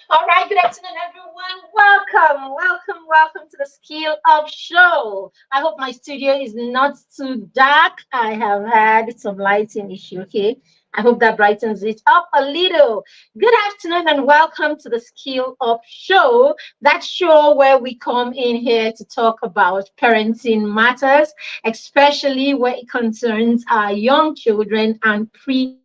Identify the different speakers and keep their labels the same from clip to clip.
Speaker 1: All right, good afternoon, everyone. Welcome to the Skill Up Show. I hope my studio is not too dark. I have had some lighting issue. Okay, I hope that brightens it up a little. Good afternoon, and welcome to the Skill Up Show. That show where we come in here to talk about parenting matters, especially where it concerns our young children and preteens. Yes, this is the place where we come in here to talk about parenting matters, especially when it concerns our young children and preteens.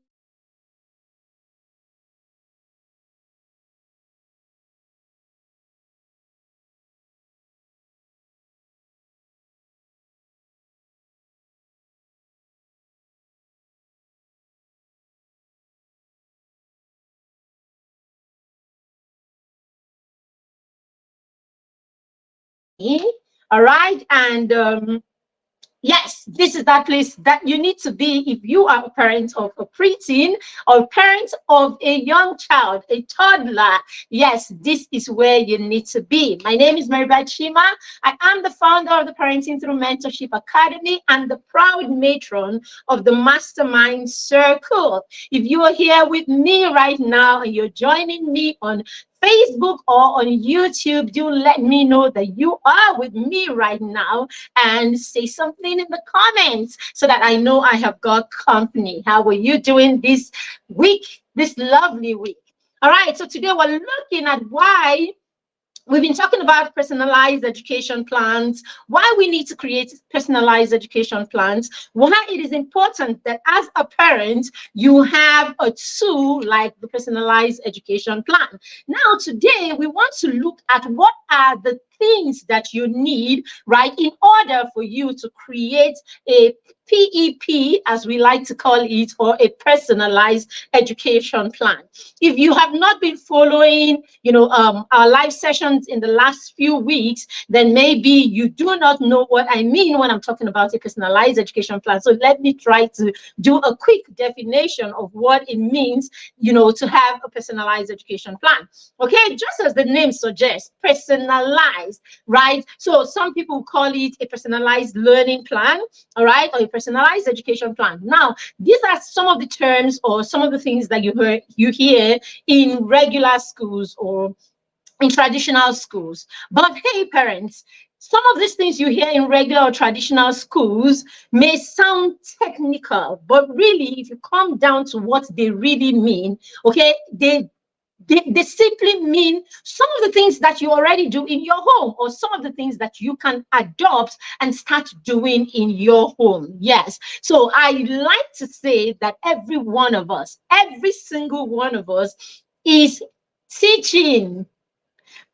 Speaker 1: Yes, so me. All right, and yes, this is that place that you need to be if you are a parent of a preteen or parent of a young child, a toddler. Yes, this is where you need to be. My name is Marybeth Chima. I am the founder of the Parenting Through Mentorship Academy and the proud matron of the Mastermind Circle. If you are here with me right now and you're joining me on Facebook or on YouTube, do let me know that you are with me right now and say something in the comments so that I know I have got company. How are you doing this week, this lovely week? All right, so today we're looking at why we've been talking about personalized education plans, why we need to create personalized education plans, why it is important that as a parent, you have a tool like the personalized education plan. Now, today, we want to look at what are the things that you need, right, in order for you to create a PEP, as we like to call it, or a personalized education plan. If you have not been following, our live sessions in the last few weeks, then maybe you do not know what I mean when I'm talking about a personalized education plan. So let me try to do a quick definition of what it means, to have a personalized education plan. Okay, just as the name suggests, personalized, right? So some people call it a personalized learning plan, all right, or a personalized education plan. Now, these are some of the terms or some of the things that you hear in regular schools or in traditional schools. But hey, parents, some of these things you hear in regular or traditional schools may sound technical, but really, if you come down to what they really mean, okay, they simply mean some of the things that you already do in your home or some of the things that you can adopt and start doing in your home. Yes. So I like to say that every one of us, every single one of us is teaching.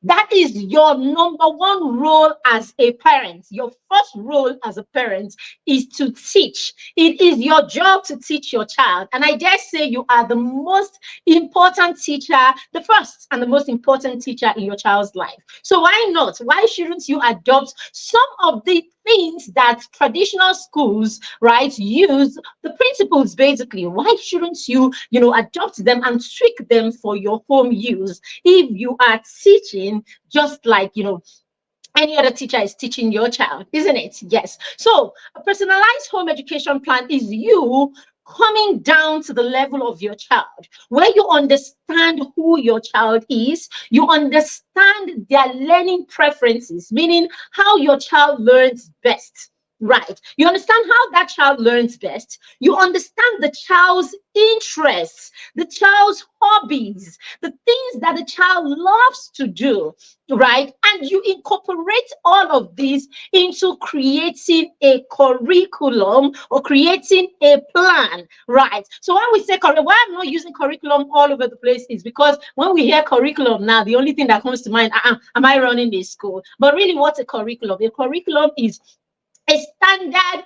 Speaker 1: That is your number one role as a parent. Your first role as a parent is to teach. It is your job to teach your child. And I dare say you are the most important teacher, the first and the most important teacher in your child's life. So why not? Why shouldn't you adopt some of the things that traditional schools, right, use, the principles basically? Why shouldn't you, adopt them and tweak them for your home use if you are teaching just like, any other teacher is teaching your child, isn't it? Yes. So a personalized home education plan is you coming down to the level of your child, where you understand who your child is, you understand their learning preferences, meaning how your child learns best. Right. You understand how that child learns best. You understand the child's interests, the child's hobbies, the things that the child loves to do, right? And you incorporate all of these into creating a curriculum or creating a plan, right? So when we say curriculum, why I'm not using curriculum all over the place is because when we hear curriculum now, the only thing that comes to mind, am I running this school? But really, what's a curriculum? A curriculum is a standard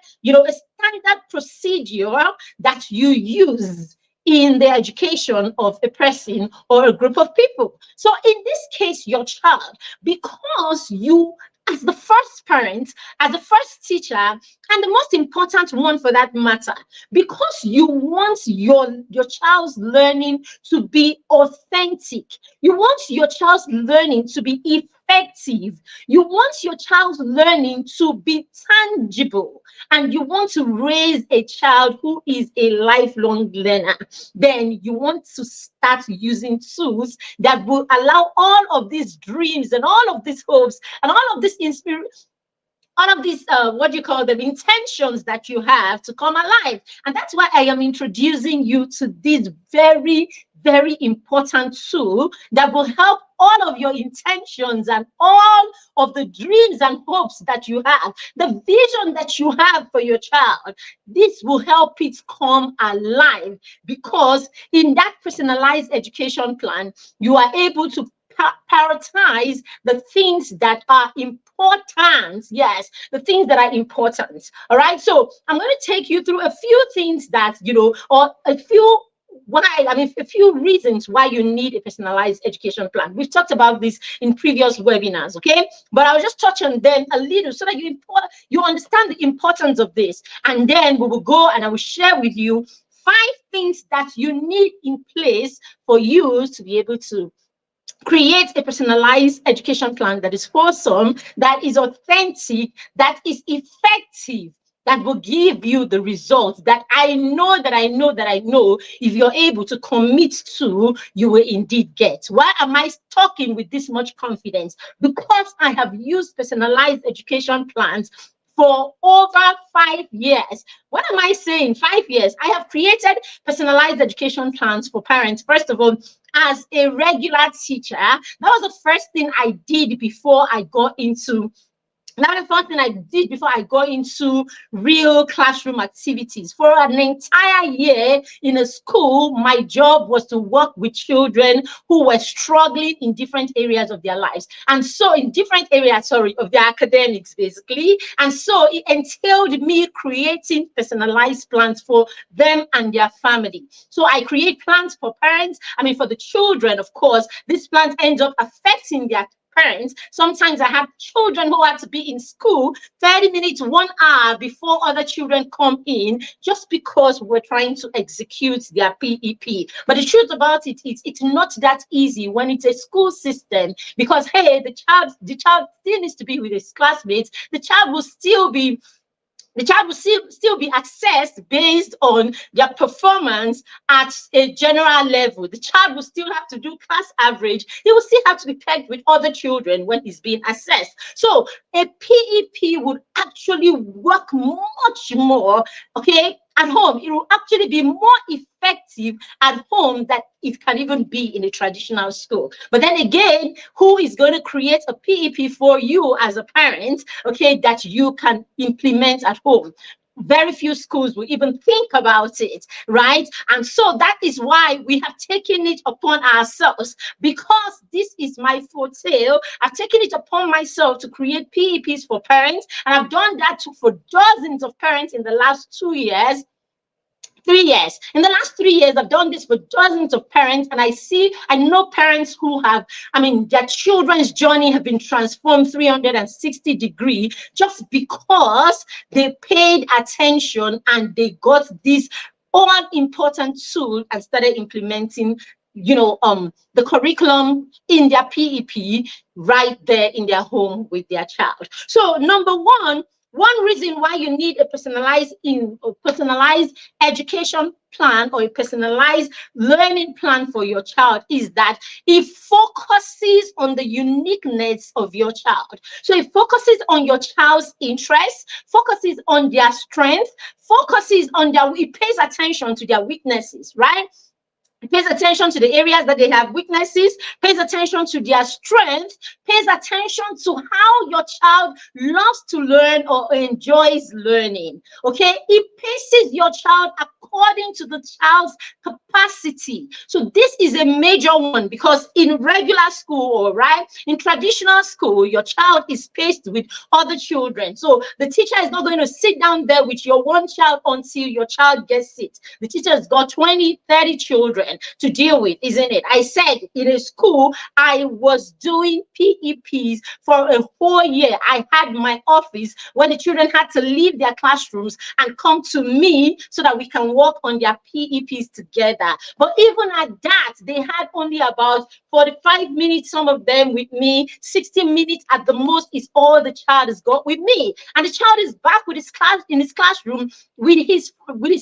Speaker 1: procedure that you use in the education of a person or a group of people. So in this case, your child, because you as the first parent, as the first teacher, and the most important one for that matter, because you want your child's learning to be authentic, you want your child's learning to be effective, effective. You want your child's learning to be tangible, and you want to raise a child who is a lifelong learner. Then you want to start using tools that will allow all of these dreams and all of these hopes and all of this inspiration, all of these what do you call them, intentions that you have to come alive. And that's why I am introducing you to this very, very important tool that will help all of your intentions and all of the dreams and hopes that you have, the vision that you have for your child. This will help it come alive, because in that personalized education plan, you are able to prioritize the things that are important. Yes, the things that are important. All right. So I'm going to take you through a few things that, or a few reasons why you need a personalized education plan. We've talked about this in previous webinars, okay? But I'll just touch on them a little so that you understand the importance of this. And then we will go and I will share with you 5 things that you need in place for you to be able to create a personalized education plan that is wholesome, that is authentic, that is effective, that will give you the results that I know if you're able to commit to, you will indeed get. Why am I talking with this much confidence? Because I have used personalized education plans for over 5 years. What am I saying? 5 years. I have created personalized education plans for parents. First of all, as a regular teacher, that was the first thing I did before I got into real classroom activities. For an entire year in a school, my job was to work with children who were struggling in different areas of their lives. And so in different areas, of their academics, basically. And so it entailed me creating personalized plans for them and their family. So I create plans for parents. For the children, of course, these plans end up affecting their parents. Sometimes I have children who have to be in school 30 minutes, 1 hour before other children come in, just because we're trying to execute their PEP. But the truth about it is, it's not that easy when it's a school system, because hey, the child still needs to be with his classmates. The child will still be assessed based on their performance at a general level. The child will still have to do class average. He will still have to be pegged with other children when he's being assessed. So a PEP would actually work much more, okay, at home. It will actually be more effective at home than it can even be in a traditional school. But then again, who is going to create a PEP for you as a parent, okay, that you can implement at home? Very few schools will even think about it, right? And so that is why we have taken it upon ourselves, because this is my forte. I've taken it upon myself to create PEPs for parents, and I've done that for dozens of parents in the last 2 years. 3 years. In the last 3 years, I've done this for dozens of parents, and I know parents who have, their children's journey have been transformed 360 degrees just because they paid attention and they got this all important tool and started implementing the curriculum in their PEP right there in their home with their child. So number one reason why you need a personalized education plan or a personalized learning plan for your child is that it focuses on the uniqueness of your child. So it focuses on your child's interests, focuses on their strengths, it pays attention to their weaknesses, right? It pays attention to the areas that they have weaknesses, pays attention to their strengths, pays attention to how your child loves to learn or enjoys learning, okay? It paces your child according to the child's capacity. So this is a major one, because in regular school, right, in traditional school, your child is paced with other children. So the teacher is not going to sit down there with your one child until your child gets it. The teacher has got 20, 30 children to deal with, isn't it? I said in a school, I was doing PEPs for a whole year. I had my office where the children had to leave their classrooms and come to me so that we can work on their PEPs together. But even at that, they had only about 45 minutes, some of them with me, 60 minutes at the most is all the child has got with me. And the child is back with his class in his classroom with his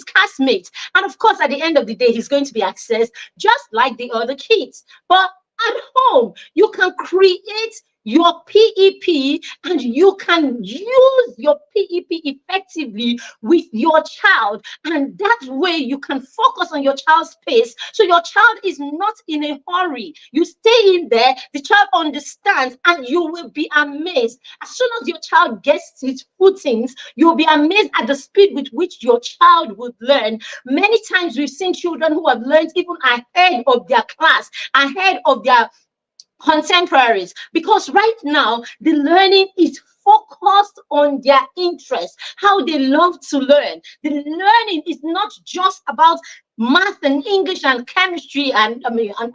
Speaker 1: classmates. And of course, at the end of the day, he's going to be accessed just like the other kids. But at home, you can create your PEP and you can use your PEP effectively with your child, and that way you can focus on your child's pace, so your child is not in a hurry. You stay in there, the child understands, and you will be amazed. As soon as your child gets his footings, you'll be amazed at the speed with which your child would learn. Many times we've seen children who have learned even ahead of their class, ahead of their contemporaries, because right now the learning is focused on their interest, how they love to learn. The learning is not just about math and English and chemistry and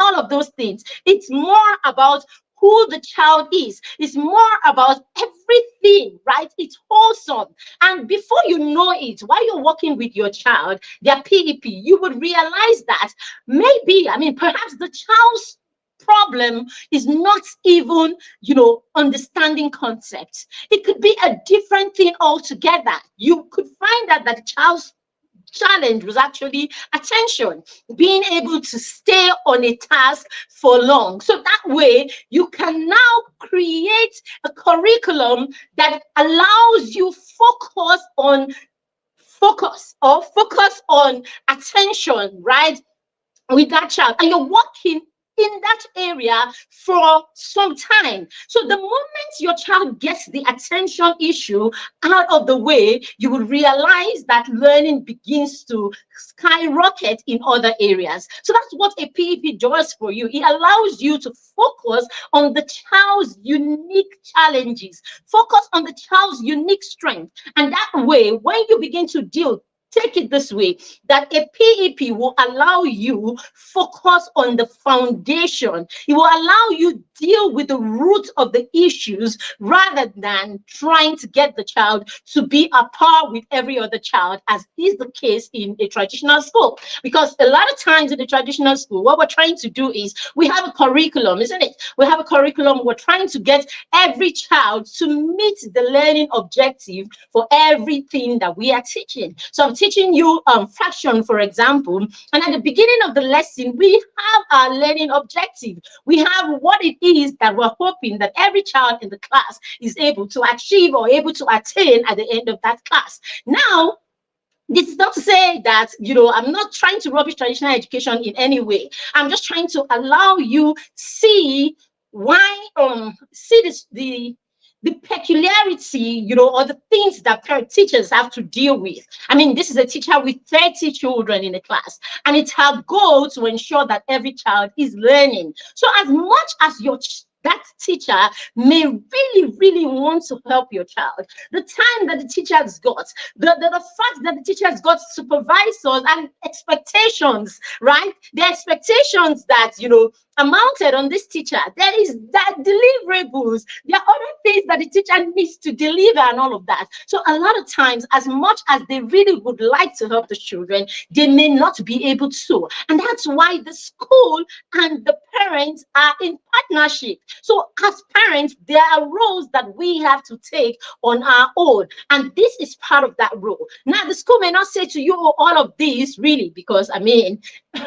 Speaker 1: all of those things. It's more about who the child is. It's more about everything, right? It's wholesome. And before you know it, while you're working with your child, their PEP, you would realize that maybe, perhaps the child's problem is not even, understanding concepts. It could be a different thing altogether. You could find that the child's challenge was actually attention, being able to stay on a task for long. So that way you can now create a curriculum that allows you focus on attention, right, with that child, and you're working in that area for some time. So the moment your child gets the attention issue out of the way, you will realize that learning begins to skyrocket in other areas. So that's what a PEP does for you. It allows you to focus on the child's unique challenges, focus on the child's unique strength. And that way, when you begin to take it this way, that a PEP will allow you focus on the foundation. It will allow you deal with the root of the issues rather than trying to get the child to be a par with every other child, as is the case in a traditional school. Because a lot of times in the traditional school, what we're trying to do is we have a curriculum, isn't it? We have a curriculum. We're trying to get every child to meet the learning objective for everything that we are teaching. So I'm teaching you fraction, for example, and at the beginning of the lesson, we have our learning objective. We have what it is that we're hoping that every child in the class is able to achieve or able to attain at the end of that class. Now, this is not to say that, I'm not trying to rubbish traditional education in any way. I'm just trying to allow you see why, see this, the peculiarity, or the things that teachers have to deal with. This is a teacher with 30 children in a class, and it's her goal to ensure that every child is learning. So as much as that teacher may really, really want to help your child, the time that the teacher has got, the fact that the teacher has got supervisors and expectations, right? The expectations that, are mounted on this teacher. There is that deliverables. There are other things that the teacher needs to deliver and all of that. So a lot of times, as much as they really would like to help the children, they may not be able to. And that's why the school and the parents are in partnership. So as parents, there are roles that we have to take on our own. And this is part of that role. Now, the school may not say to you all of this, really, because,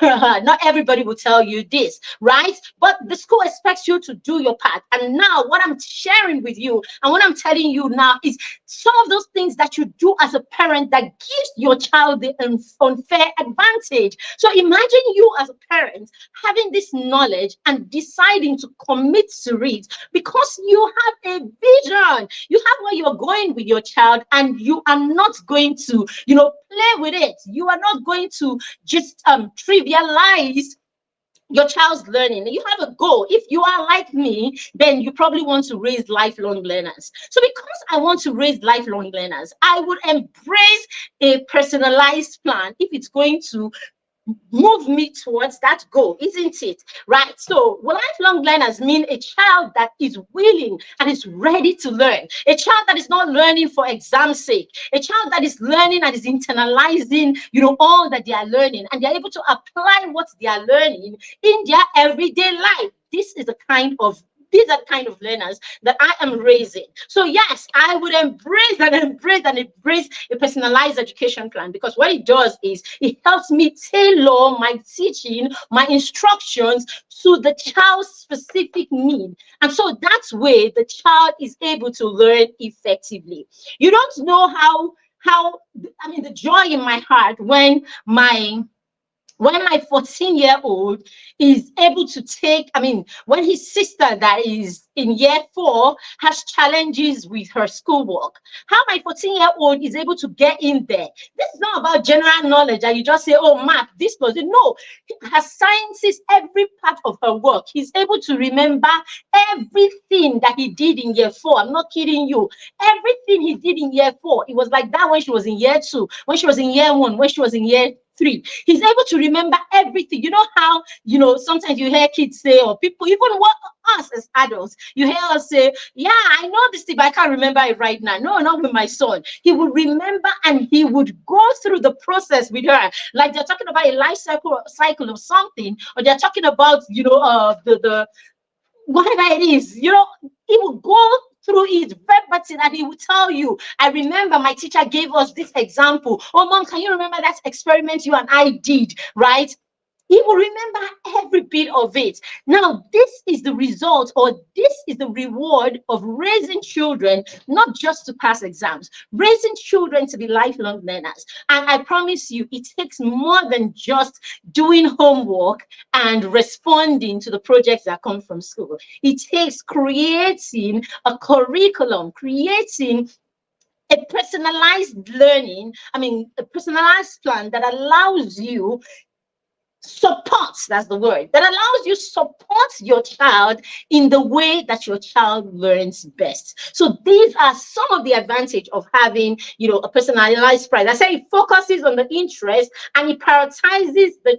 Speaker 1: not everybody will tell you this, right? But the school expects you to do your part. And now what I'm sharing with you and what I'm telling you now is some of those things that you do as a parent that gives your child the unfair advantage. So imagine you as a parent having this knowledge and deciding to commit to it because you have a vision. You have where you're going with your child, and you are not going to, play with it. You are not going to just trivialize your child's learning. You have a goal. If you are like me, then you probably want to raise lifelong learners. So because I want to raise lifelong learners, I would embrace a personalized plan if it's going to move me towards that goal, isn't it? Right? So, will lifelong learners mean a child that is willing and is ready to learn, a child that is not learning for exam's sake, a child that is learning and is internalizing, all that they are learning, and they're able to apply what they are learning in their everyday life. These are the kind of learners that I am raising. So yes, I would embrace a personalized education plan, because what it does is it helps me tailor my teaching, my instructions to the child's specific need. And so that's way the child is able to learn effectively. You don't know the joy in my heart when my 14-year-old is able to when his sister that is in year 4 has challenges with her schoolwork, how my 14-year-old is able to get in there. This is not about general knowledge and you just say, oh, math, this was it. No, her sciences, every part of her work, he's able to remember everything that he did in year 4. I'm not kidding you. Everything he did in year 4, it was like that when she was in year 2, when she was in year 1, when she was in year 3. He's able to remember everything. You know how, sometimes you hear kids say, or people, even us as adults, you hear us say, yeah, I know this thing, but I can't remember it right now. No, not with my son. He would remember and he would go through the process with her. Like they're talking about a life cycle of something, or they're talking about, the whatever it is, he will go through it verbatim and he will tell you, I remember my teacher gave us this example. Oh, mom, can you remember that experiment you and I did, right? He will remember every bit of it. Now, this is the result, or this is the reward of raising children, not just to pass exams, raising children to be lifelong learners. And I promise you, it takes more than just doing homework and responding to the projects that come from school. It takes creating a curriculum, creating a personalized learning, a personalized plan that allows you that's the word, that allows you support your child in the way that your child learns best. So these are some of the advantage of having, a personalized prize. I say it focuses on the interest and it prioritizes the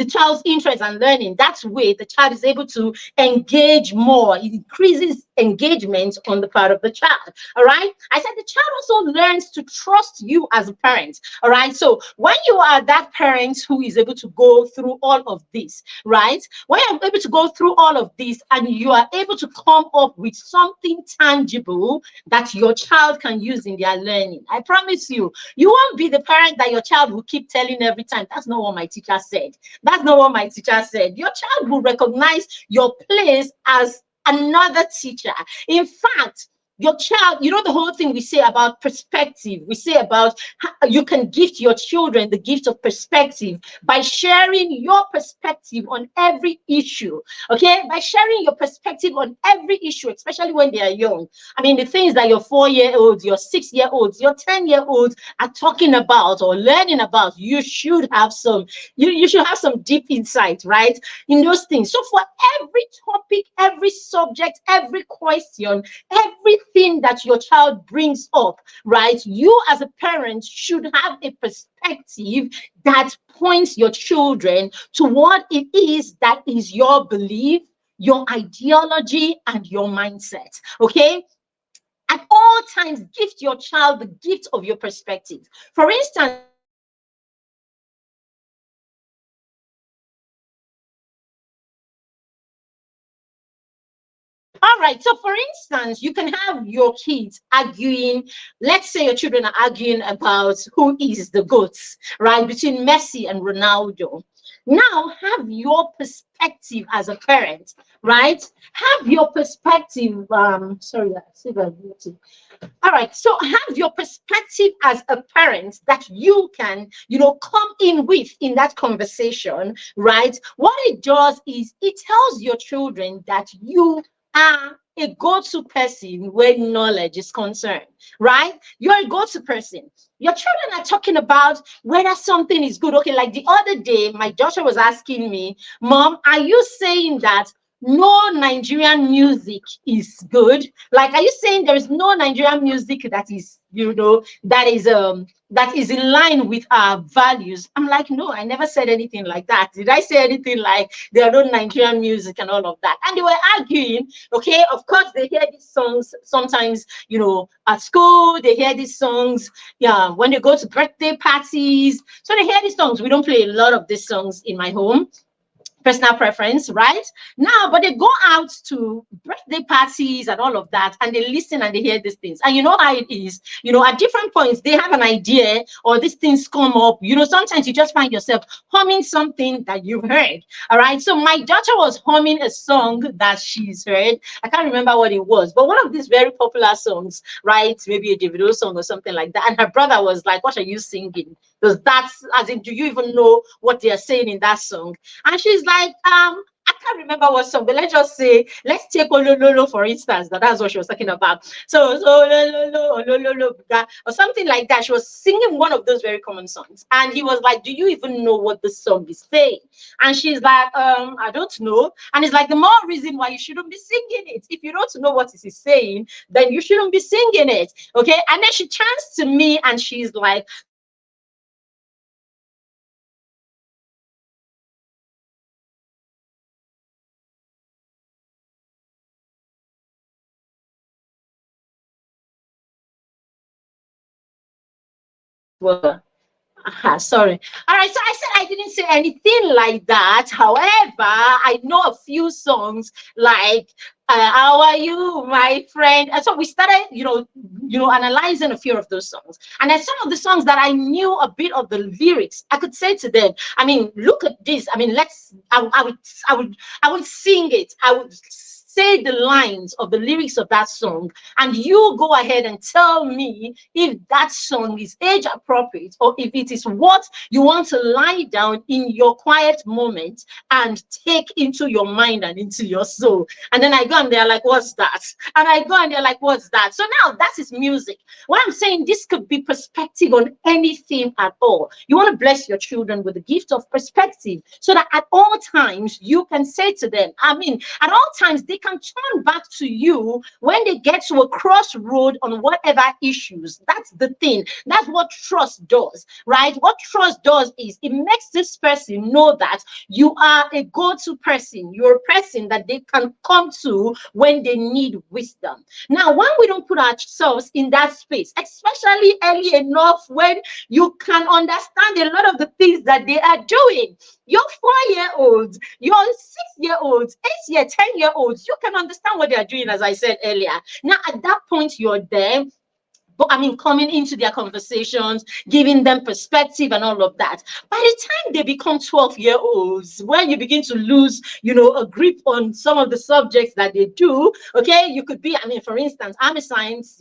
Speaker 1: child's interest and learning. That way the child is able to engage more. It increases engagement on the part of the child. All right. I said the child also learns to trust you as a parent. All right. So when you are that parent who is able to go through all of this, right? When you're able to go through all of this and you are able to come up with something tangible that your child can use in their learning, I promise you, you won't be the parent that your child will keep telling every time, that's not what my teacher said. That's not what my teacher said. Your child will recognize your place as another teacher. In fact, your child, the whole thing we say about perspective, we say about how you can gift your children the gift of perspective by sharing your perspective on every issue, okay? By sharing your perspective on every issue, especially when they are young. The things that your 4-year-olds, your 6-year-olds, your 10-year-olds are talking about or learning about, you should have some, you should have some deep insight, right, in those things. So for every topic, every subject, every question, everything that your child brings up, right, you as a parent should have a perspective that points your children to what it is that is your belief, your ideology, and your mindset. Okay. At all times, gift your child the gift of your perspective. For instance, all right, so for instance, you can have your kids arguing. Let's say your children are arguing about who is the GOAT, right, between Messi and Ronaldo. Now, have your perspective as a parent, right? Have your perspective. Sorry, I see that. All right, so have your perspective as a parent that you can, come in with in that conversation, right? What it does is it tells your children that you are a go-to person when knowledge is concerned, right? You're a go-to person. Your children are talking about whether something is good. Okay, like the other day, my daughter was asking me, Mom, are you saying that no Nigerian music is good? Like, are you saying there is no Nigerian music that is, that is in line with our values? I'm like, no, I never said anything like that. Did I say anything like there are no Nigerian music and all of that? And they were arguing. Okay, of course they hear these songs sometimes, at school. They hear these songs, yeah, when they go to birthday parties. So they hear these songs. We don't play a lot of these songs in my home, personal preference, right? Now, but they go out to birthday parties and all of that, and they listen and they hear these things. And you know how it is, at different points, they have an idea or these things come up. Sometimes you just find yourself humming something that you've heard. All right. So my daughter was humming a song that she's heard. I can't remember what it was, but one of these very popular songs, right? Maybe a Davido song or something like that. And her brother was like, "What are you singing? Does that, as in, do you even know what they are saying in that song?" And she's like, I can't remember what song, but let's take Olololo for instance. That's what she was talking about. So Olololo, Olololo, or something like that. She was singing one of those very common songs, and he was like, "Do you even know what the song is saying?" And she's like, "I don't know." And it's like, the more reason why you shouldn't be singing it. If you don't know what it is saying, then you shouldn't be singing it. Okay. And then she turns to me and she's like, well, sorry. All right. So I said I didn't say anything like that. However, I know a few songs like "How Are You, My Friend," and so we started, analyzing a few of those songs. And then some of the songs that I knew a bit of the lyrics, I could say to them, I mean, look at this. I mean, I would sing it. I would say the lines of the lyrics of that song, and you go ahead and tell me if that song is age appropriate or if it is what you want to lie down in your quiet moment and take into your mind and into your soul. And then I go and they're like, "What's that?" And I go and they're like, "What's that?" So now that is music. What I'm saying, this could be perspective on anything at all. You want to bless your children with the gift of perspective so that at all times you can say to them, I mean, at all times they can turn back to you when they get to a crossroad on whatever issues. That's the thing. That's what trust does, right? What trust does is it makes this person know that you are a go-to person. You're a person that they can come to when they need wisdom. Now, when we don't put ourselves in that space, especially early enough when you can understand a lot of the things that they are doing, your 4-year-olds, your 6-year-olds, 8-year, 10-year-olds, you can understand what they are doing, as I said earlier. Now, at that point, you're there. But I mean, coming into their conversations, giving them perspective and all of that. By the time they become 12-year-olds, when you begin to lose, a grip on some of the subjects that they do, okay, you could be, I mean, for instance, I'm a science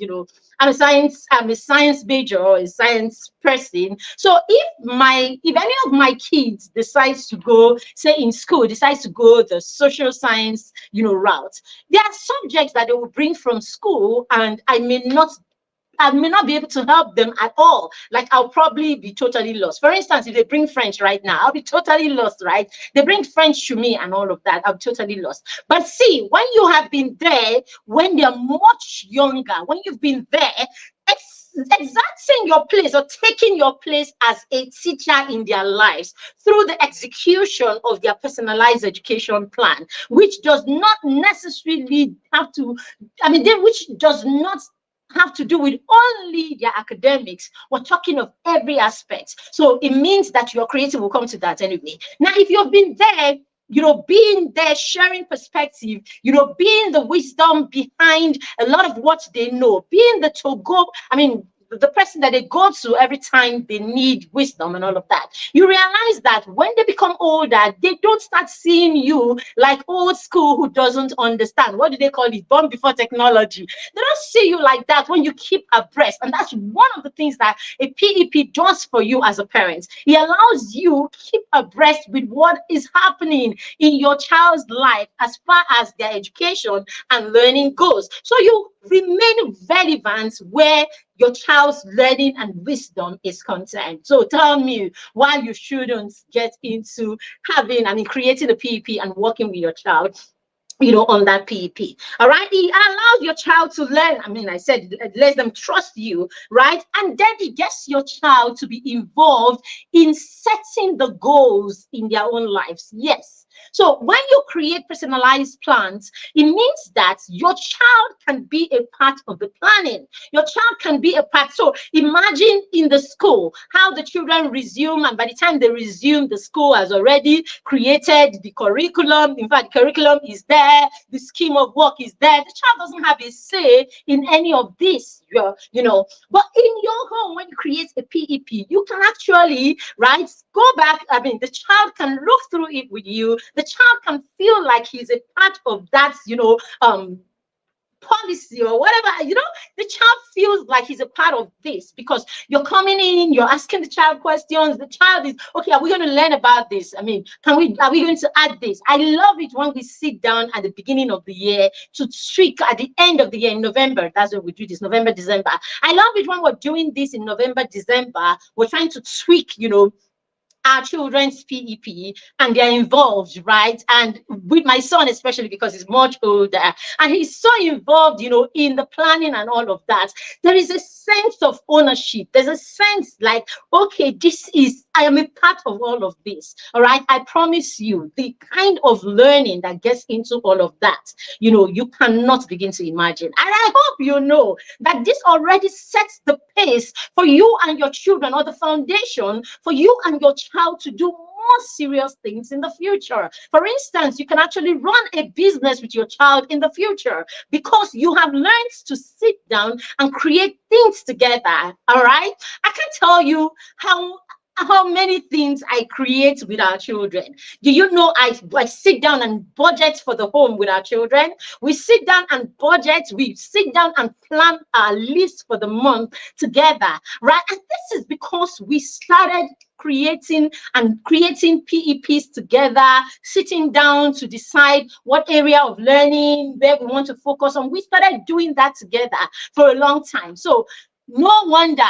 Speaker 1: major or a science person. So if any of my kids decides to go, say in school, decides to go the social science, route, there are subjects that they will bring from school, and I may not be able to help them at all. Like, I'll probably be totally lost. For instance, if they bring French right now, I'll be totally lost, right? They bring French to me and all of that, I'll be totally lost. But see, when you have been there, when they're much younger, when you've been there, exacting your place or taking your place as a teacher in their lives through the execution of their personalized education plan, which does not necessarily have to, which does not have to do with only their academics. We're talking of every aspect. So it means that your creative will come to that anyway. Now, if you've been there, being there, sharing perspective, being the wisdom behind a lot of what they know, being the the person that they go to every time they need wisdom and all of that, you realize that when they become older, they don't start seeing you like old school who doesn't understand. What do they call it? Born before technology. They don't see you like that when you keep abreast. And that's one of the things that a PEP does for you as a parent. It allows you keep abreast with what is happening in your child's life as far as their education and learning goes. So you remain relevant where your child's learning and wisdom is concerned. So tell me why you shouldn't get into creating a PEP and working with your child. on that PEP. All right. It allows your child to learn. I mean, I said it lets them trust you, right? And then it gets your child to be involved in setting the goals in their own lives. Yes. So when you create personalized plans, it means that your child can be a part of the planning. Your child can be a part. So imagine in the school how the children resume, and by the time they resume, the school has already created the curriculum. In fact, the curriculum is there, the scheme of work is there. The child doesn't have a say in any of this, But in your home, when you create a PEP, you can actually, right, go back. I mean, the child can look through it with you. The child can feel like he's a part of that, policy or whatever, the child feels like he's a part of this because you're coming in, you're asking the child questions. The child is, okay, are we going to learn about this? I mean, are we going to add this? I love it when we sit down at the beginning of the year to tweak at the end of the year in November. That's when we do this, November, December. I love it when we're doing this in November, December. We're trying to tweak, our children's PEP, and they're involved, right? And with my son, especially because he's much older and he's so involved, in the planning and all of that, there is a sense of ownership. There's a sense like, okay, I am a part of all of this. All right. I promise you, the kind of learning that gets into all of that, you cannot begin to imagine. And I hope you know that this already sets the pace for you and your children, or the foundation for you and your child to do more serious things in the future. For instance, you can actually run a business with your child in the future because you have learned to sit down and create things together. All right. I can tell you how many things I create with our children. Do you know I sit down and budget for the home with our children? We sit down and budget. We sit down and plan our list for the month together, right? And this is because we started creating PEPs together, sitting down to decide what area of learning where we want to focus on. We started doing that together for a long time. So no wonder,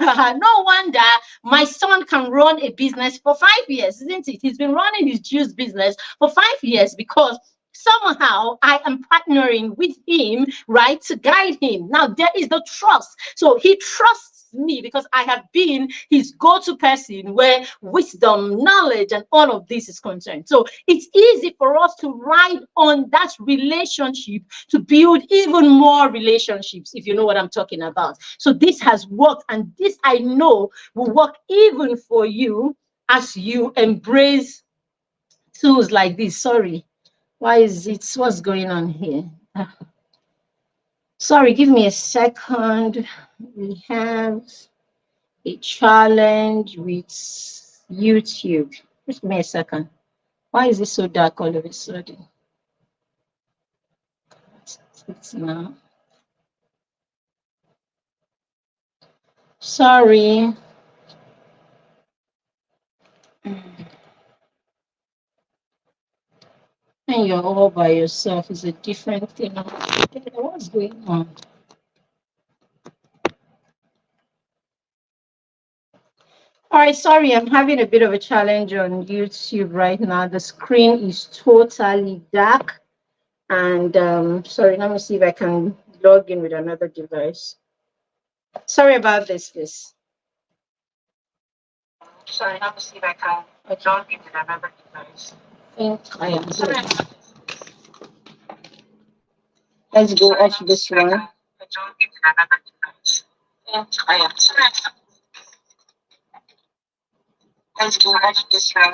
Speaker 1: no wonder my son can run a business for 5 years, isn't it? He's been running his juice business for 5 years because somehow I am partnering with him, right, to guide him. Now, there is the trust. So he trusts me because I have been his go-to person where wisdom, knowledge, and all of this is concerned. So it's easy for us to ride on that relationship to build even more relationships, if you know what I'm talking about. So this has worked, and this I know will work even for you as you embrace tools like this. Sorry, what's going on here? Sorry, give me a second. We have a challenge with YouTube. Just give me a second. Why is it so dark all of a sudden? It's now. Sorry. And you're all by yourself is a different thing. What's going on? All right, sorry, I'm having a bit of a challenge on YouTube right now. The screen is totally dark. And sorry, let me see if I can log in with another device. Sorry about this, please. Sorry, let me see if I can log in with another device. I am good. Let's go off this one. I am. Let's go off this one.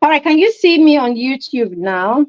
Speaker 1: All right, can you see me on YouTube now?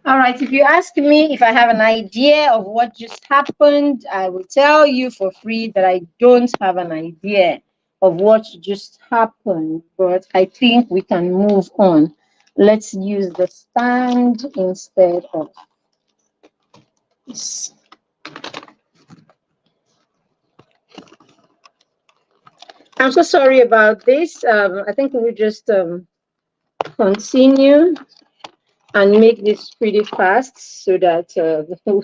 Speaker 1: All right, if you ask me if I have an idea of what just happened, I will tell you for free that I don't have an idea of what just happened, but I think we can move on. Let's use the stand instead of this. I'm so sorry about this. I think we will just continue and make this pretty fast so that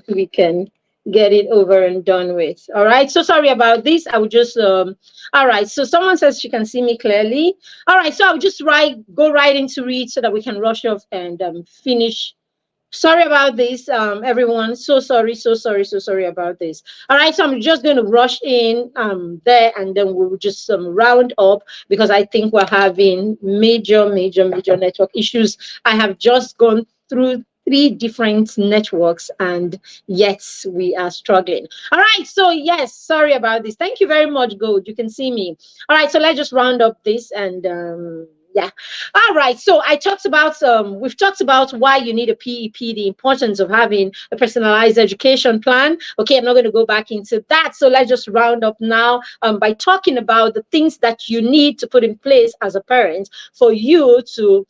Speaker 1: we can get it over and done with. All right, so sorry about this. I would just all right, so someone says she can see me clearly. All right, so I'll just go right into it so that we can rush off and finish. Sorry about this, everyone. So sorry, so sorry, so sorry about this. All right, so I'm just going to rush in there, and then we'll just round up because I think we're having major network issues. I have just gone through three different networks, and yet we are struggling. All right, so yes, sorry about this. Thank you very much, Gold. You can see me. All right, so let's just round up this and yeah. All right, so I talked about we've talked about why you need a PEP, the importance of having a personalized education plan. Okay, I'm not going to go back into that. So let's just round up now by talking about the things that you need to put in place as a parent for you to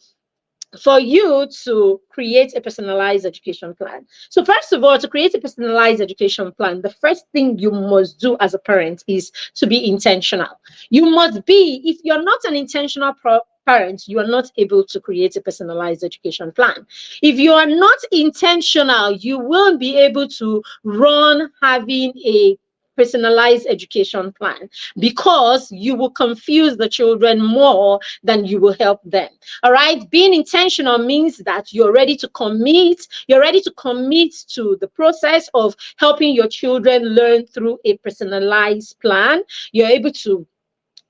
Speaker 1: create a personalized education plan. So first of all, to create a personalized education plan, the first thing you must do as a parent is to be intentional. You must be, if you're not an intentional parent, you are not able to create a personalized education plan. If you are not intentional, you won't be able to run having a personalized education plan because you will confuse the children more than you will help them. All right, being intentional means that you're ready to commit to the process of helping your children learn through a personalized plan. You're able to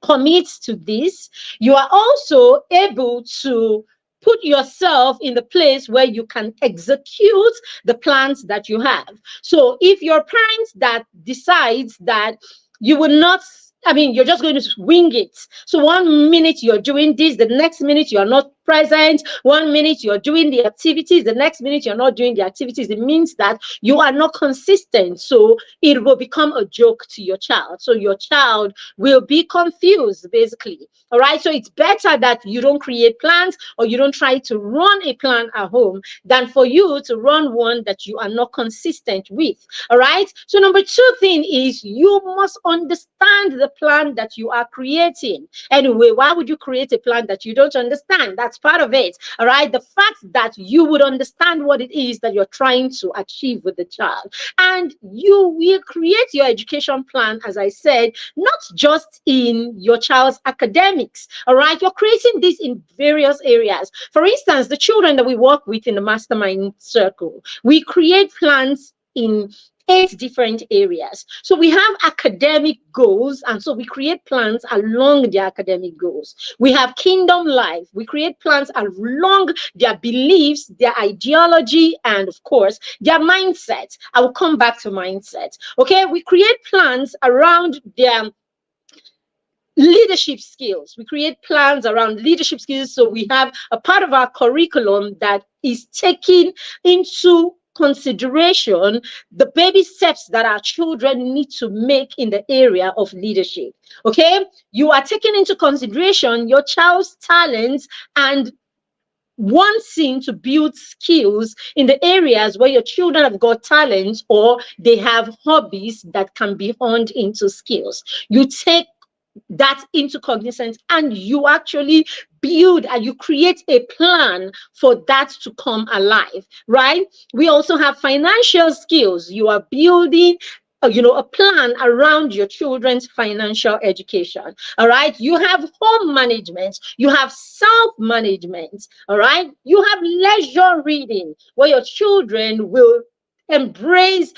Speaker 1: commit to this. You are also able to put yourself in the place where you can execute the plans that you have. So if you're a parent that decides that you will not, I mean, you're just going to wing it. So 1 minute you're doing this, the next minute you're not present. 1 minute you're doing the activities, the next minute you're not doing the activities. It means that you are not consistent. So it will become a joke to your child. So your child will be confused, basically. All right. So it's better that you don't create plans or you don't try to run a plan at home than for you to run one that you are not consistent with. All right. So number two thing is you must understand the plan that you are creating. Anyway, why would you create a plan that you don't understand? That's part of it. All right. The fact that you would understand what it is that you're trying to achieve with the child, and you will create your education plan, as I said, not just in your child's academics. All right. You're creating this in various areas. For instance, the children that we work with in the mastermind circle, we create plans in 8 different areas. So we have academic goals, and so we create plans along their academic goals. We have kingdom life. We create plans along their beliefs, their ideology, and of course, their mindset. I will come back to mindset. Okay, we create plans around their leadership skills. We create plans around leadership skills. So we have a part of our curriculum that is taking into consideration the baby steps that our children need to make in the area of leadership. Okay, you are taking into consideration your child's talents and wanting to build skills in the areas where your children have got talents or they have hobbies that can be honed into skills. You take that into cognizance and you actually build and you create a plan for that to come alive, right? We also have financial skills. You are building a plan around your children's financial education. All right, you have home management, you have self-management. All right, you have leisure reading where your children will embrace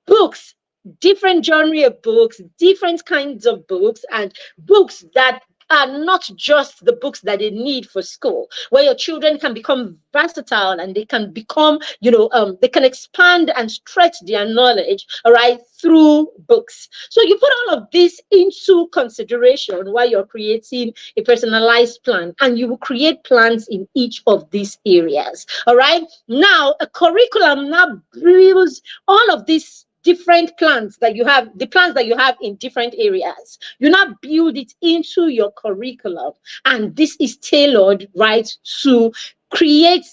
Speaker 1: books, different genre of books, different kinds of books, and books that are not just the books that they need for school, where your children can become versatile and they can become, they can expand and stretch their knowledge, all right, through books. So you put all of this into consideration while you're creating a personalized plan, and you will create plans in each of these areas. All right. Now, a curriculum now builds all of these different plans that you have, the plans that you have in different areas. You now build it into your curriculum, and this is tailored, right, to create.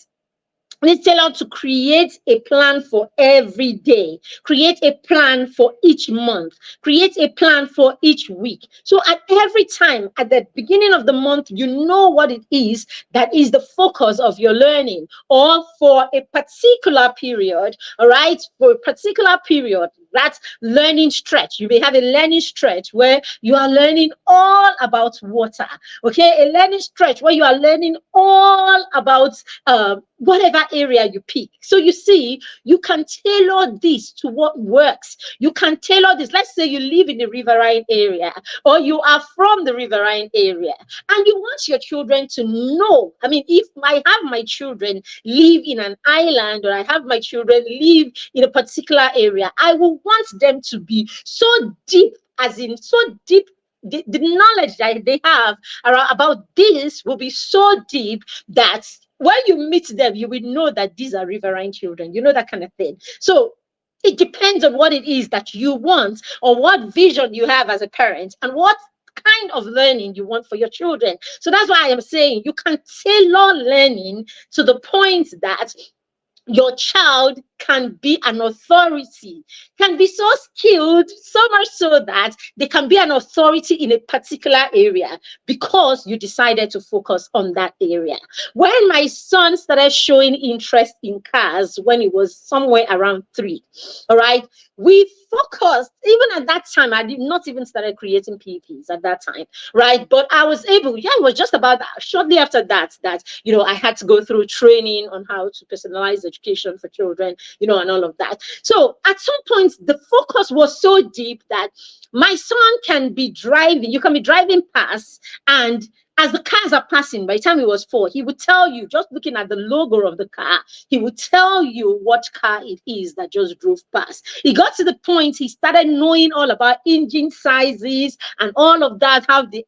Speaker 1: It's tailored to create a plan for every day, create a plan for each month, create a plan for each week. So at every time, at the beginning of the month, you know what it is that is the focus of your learning, or for a particular period, all right, for a particular period, that learning stretch. You may have a learning stretch where you are learning all about water, okay, a learning stretch where you are learning all about whatever area you pick. So you see, you can tailor this to what works. You can tailor this. Let's say you live in the riverine area, or you are from the riverine area, and you want your children to know. I mean, if I have my children live in an island, or I have my children live in a particular area, I will want them to be so deep, as in so deep. The knowledge that they have about this will be so deep that when you meet them, you will know that these are riverine children, that kind of thing. So it depends on what it is that you want, or what vision you have as a parent, and what kind of learning you want for your children. So that's why I am saying you can tailor learning to the point that your child can be an authority, can be so skilled, so much so that they can be an authority in a particular area, because you decided to focus on that area. When my son started showing interest in cars, when he was somewhere around 3, all right, we focused. Even at that time, I did not even started creating PPs at that time, right? But I was able, it was just about that. Shortly after that, I had to go through training on how to personalize education for children, and all of that. So at some point, the focus was so deep that my son can be driving, you can be driving past, and as the cars are passing, by the time he was 4, he would tell you, just looking at the logo of the car, he would tell you what car it is that just drove past. He got to the point he started knowing all about engine sizes and all of that, how the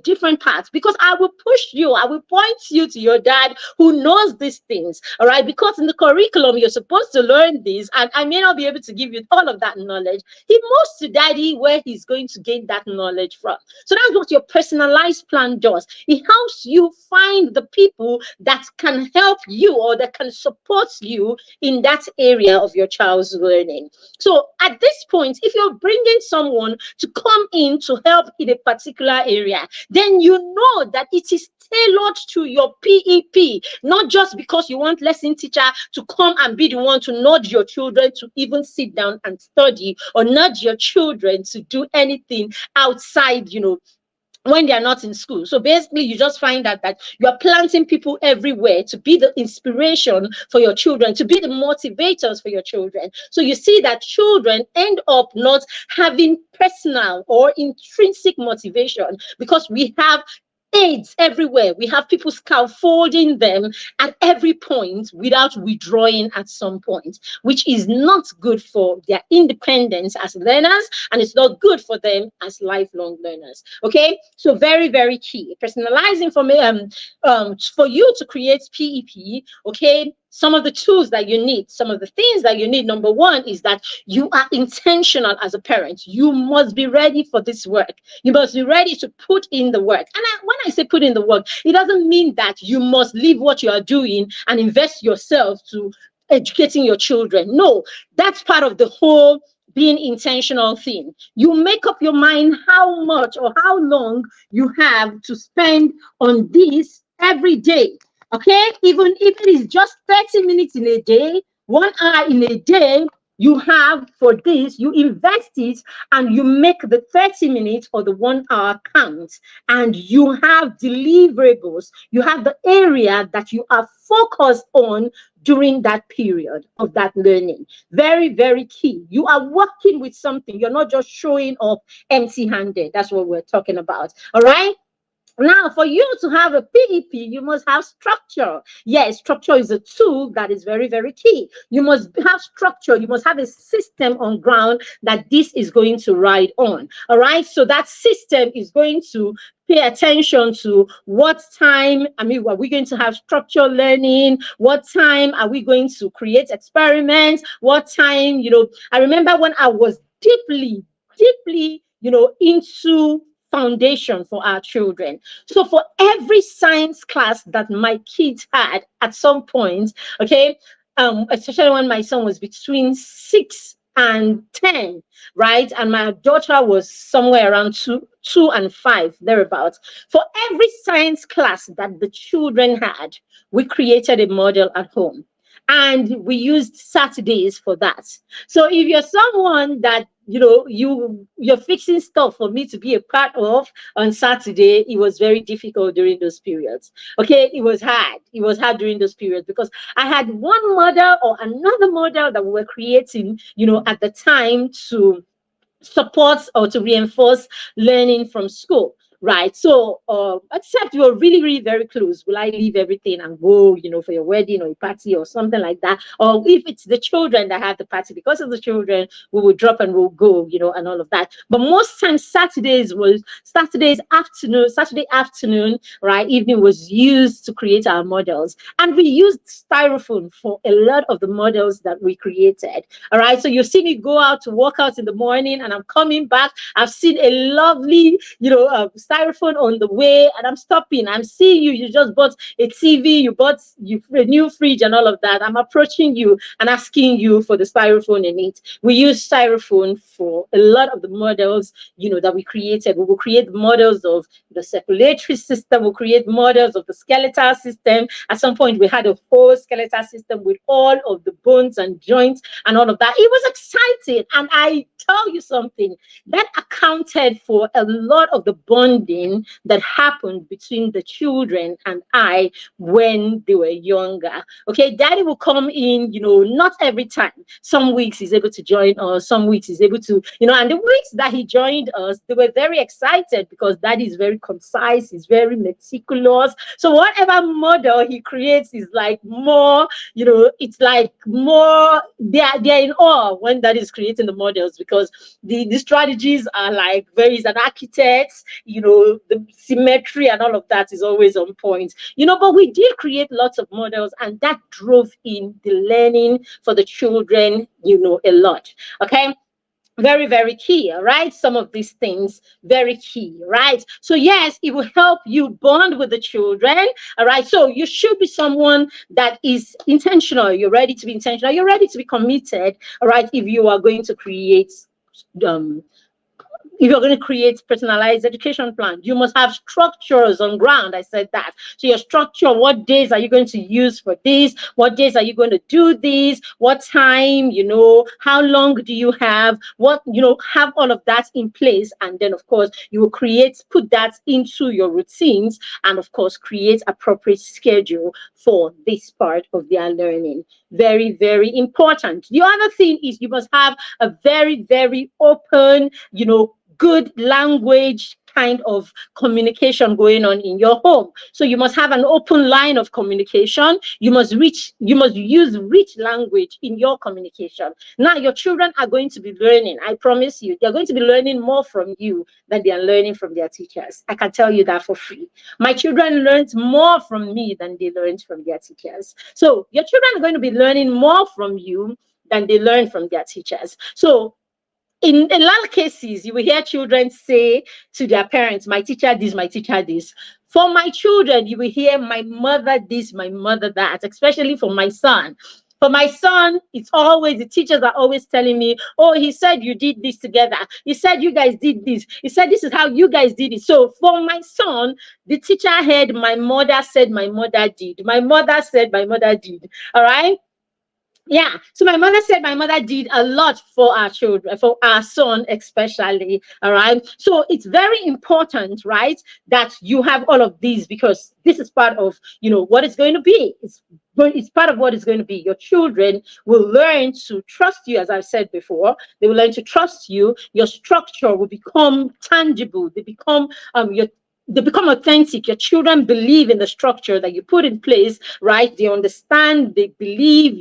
Speaker 1: different parts, because I will push you, I will point you to your dad who knows these things, all right? Because in the curriculum, you're supposed to learn this, and I may not be able to give you all of that knowledge. He moves to daddy where he's going to gain that knowledge from. So that's what your personalized plan does. It helps you find the people that can help you, or that can support you in that area of your child's learning. So at this point, if you're bringing someone to come in to help in a particular area, then you know that it is tailored to your PEP, not just because you want lesson teacher to come and be the one to nudge your children to even sit down and study, or nudge your children to do anything outside, when they are not in school. So basically, you just find out that you are planting people everywhere to be the inspiration for your children, to be the motivators for your children. So you see that children end up not having personal or intrinsic motivation, because we have aids everywhere. We have people scaffolding them at every point without withdrawing at some point, which is not good for their independence as learners, and it's not good for them as lifelong learners. Okay, so very, very key. Personalizing for you to create PEP. Okay, some of the tools that you need, some of the things that you need. Number one is that you are intentional as a parent. You must be ready for this work. You must be ready to put in the work. And when I say put in the work, it doesn't mean that you must leave what you are doing and invest yourself to educating your children. No, that's part of the whole being intentional thing. You make up your mind how much or how long you have to spend on this every day. Okay, even if it is just 30 minutes in a day, 1 hour in a day, you have for this, you invest it, and you make the 30 minutes or the 1 hour count, and you have deliverables. You have the area that you are focused on during that period of that learning. Very, very key. You are working with something. You're not just showing up empty-handed. That's what we're talking about. All right. Now, for you to have a PEP, you must have structure. Yes, structure is a tool that is very, very key. You must have structure. You must have a system on ground that this is going to ride on. All right. So that system is going to pay attention to what time, I mean, are we going to have structured learning? What time are we going to create experiments? What time, I remember when I was deeply, deeply, into foundation for our children. So for every science class that my kids had at some point, okay, especially when my son was between 6 and 10, right? And my daughter was somewhere around 2 and 5, thereabouts. For every science class that the children had, we created a model at home. And we used Saturdays for that. So if you're someone that you're fixing stuff for me to be a part of on Saturday, it was very difficult during those periods. Okay, it was hard. It was hard during those periods because I had one model or another model that we were creating, at the time to support or to reinforce learning from school. Right. So, except you are really, really very close. Will I leave everything and go, for your wedding or a party or something like that? Or if it's the children that have the party, because of the children, we will drop and we'll go, and all of that. But most times Saturday afternoon, right, evening was used to create our models. And we used styrofoam for a lot of the models that we created. All right. So you see me go out to work out in the morning and I'm coming back. I've seen a lovely, styrofoam on the way, and I'm stopping. I'm seeing you. You just bought a TV, you bought a new fridge and all of that. I'm approaching you and asking you for the styrofoam in it. We use styrofoam for a lot of the models, that we created. We will create models of the circulatory system. We'll create models of the skeletal system. At some point, we had a whole skeletal system with all of the bones and joints and all of that. It was exciting. And I tell you something, that accounted for a lot of the bonding that happened between the children and I when they were younger. Okay, daddy will come in, not every time. Some weeks he's able to join us, some weeks he's able to, and the weeks that he joined us, they were very excited because daddy is very concise, he's very meticulous. So whatever model he creates is like more, it's like more, they're in awe when daddy is creating the models because the strategies are like he's an architect, the symmetry and all of that is always on point, but we did create lots of models and that drove in the learning for the children, a lot. Okay. Very, very key, all right? Some of these things, very key, right? So yes, it will help you bond with the children, all right? So you should be someone that is intentional. You're ready to be intentional. You're ready to be committed, all right? If you are going to create if you're going to create personalized education plan, you must have structures on ground. I said that. So your structure, what days are you going to use for this? What days are you going to do this? What time, how long do you have? What, have all of that in place. And then, of course, you will put that into your routines and, of course, create appropriate schedule for this part of their learning. Very, very important. The other thing is you must have a very, very open, good language kind of communication going on in your home. So you must have an open line of communication. You must use rich language in your communication. Now your children are going to be learning. I promise you, they're going to be learning more from you than they are learning from their teachers. I can tell you that for free. My children learned more from me than they learned from their teachers. So your children are going to be learning more from you than they learn from their teachers. So in a lot of cases, you will hear children say to their parents, my teacher this, my teacher this. For my children, you will hear my mother this, my mother that, especially for my son. For my son, it's always, the teachers are always telling me, oh, he said you did this together. He said you guys did this. He said this is how you guys did it. So for my son, the teacher heard my mother said my mother did. My mother said my mother did. All right? Yeah, so my mother said my mother did a lot for our children, for our son especially. All right, so it's very important, right, that you have all of these, because this is part of, what it's going to be. It's part of what is going to be. Your children will learn to trust you, as I've said before. They will learn to trust you. Your structure will become tangible. They become authentic. Your children believe in the structure that you put in place, right? They understand, they believe,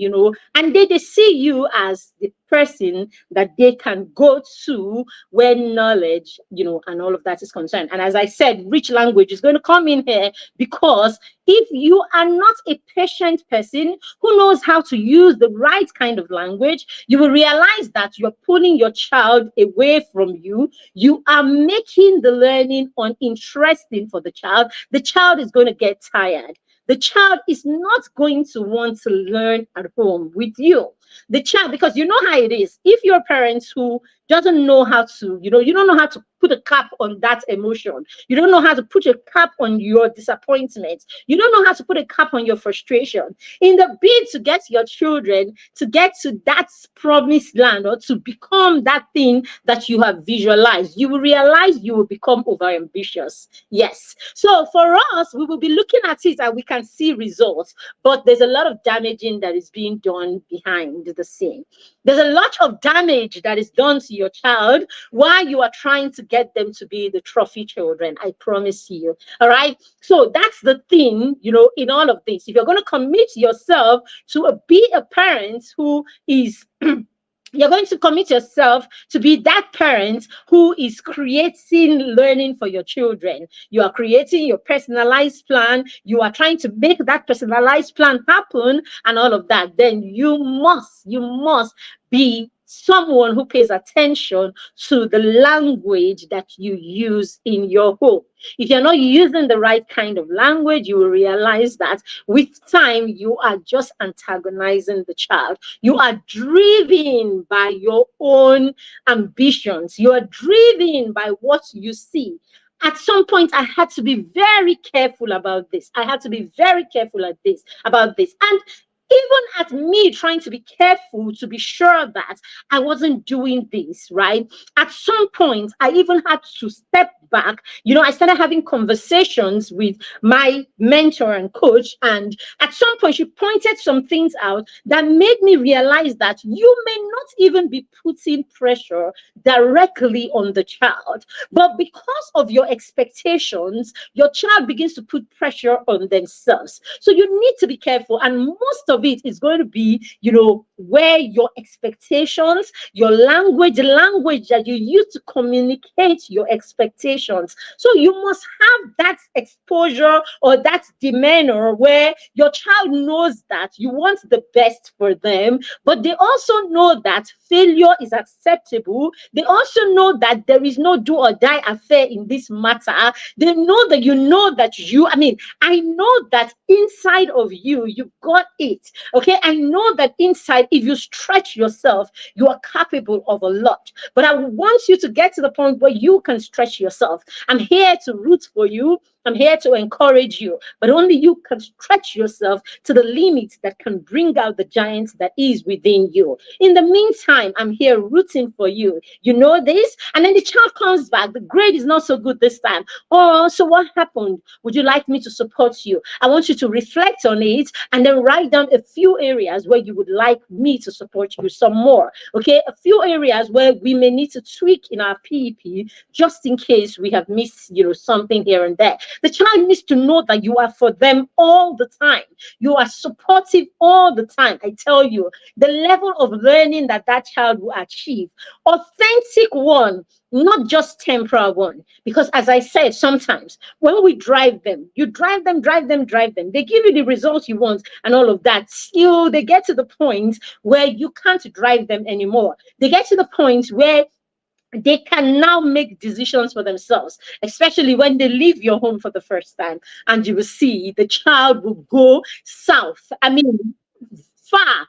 Speaker 1: and they see you as the person that they can go to when knowledge, and all of that is concerned. And as I said, rich language is going to come in here, because if you are not a patient person who knows how to use the right kind of language, you will realize that you're pulling your child away from you. You are making the learning uninteresting for the child. The child is going to get tired. The child is not going to want to learn at home with you. The child, because you know how it is. If you're parents who doesn't know how to, you don't know how to put a cap on that emotion. You don't know how to put a cap on your disappointment. You don't know how to put a cap on your frustration. In the bid to get your children to get to that promised land, or to become that thing that you have visualized, you will realize you will become overambitious. Yes. So for us, we will be looking at it and we can see results, but there's a lot of damaging that is being done behind the scene. There's a lot of damage that is done to your child while you are trying to get them to be the trophy children. I promise you. All right. So that's the thing, in all of this. If you're going to commit yourself to be a parent who is you're going to commit yourself to be that parent who is creating learning for your children. You are creating your personalized plan. You are trying to make that personalized plan happen and all of that. Then you must be someone who pays attention to the language that you use in your home. If you're not using the right kind of language, you will realize that with time, you are just antagonizing the child. You are driven by your own ambitions. You are driven by what you see. At some point, I had to be very careful about this. I had to be very careful about this. And even at me trying to be careful to be sure that I wasn't doing this, right? At some point, I even had to step back. I started having conversations with my mentor and coach. And at some point, she pointed some things out that made me realize that you may not even be putting pressure directly on the child, but because of your expectations, your child begins to put pressure on themselves. So you need to be careful. And most of it is going to be, where your expectations, your language, the language that you use to communicate your expectations. So you must have that exposure or that demeanor where your child knows that you want the best for them, but they also know that failure is acceptable. They also know that there is no do or die affair in this matter. They know that I know that inside of you, you've got it. Okay. I know that inside, if you stretch yourself, you are capable of a lot. But I want you to get to the point where you can stretch yourself. I'm here to root for you. I'm here to encourage you, but only you can stretch yourself to the limits that can bring out the giant that is within you. In the meantime, I'm here rooting for you. You know this? And then the child comes back. The grade is not so good this time. Oh, so what happened? Would you like me to support you? I want you to reflect on it and then write down a few areas where you would like me to support you some more. Okay? A few areas where we may need to tweak in our PEP just in case we have missed, something here and there. The child needs to know that you are for them all the time. You are supportive all the time. I tell you, the level of learning that child will achieve, authentic one, not just temporal one. Because as I said, sometimes when we drive them, you drive them. They give you the results you want and all of that. Still, they get to the point where you can't drive them anymore. They get to the point where they can now make decisions for themselves, especially when they leave your home for the first time. And you will see the child will go south. Far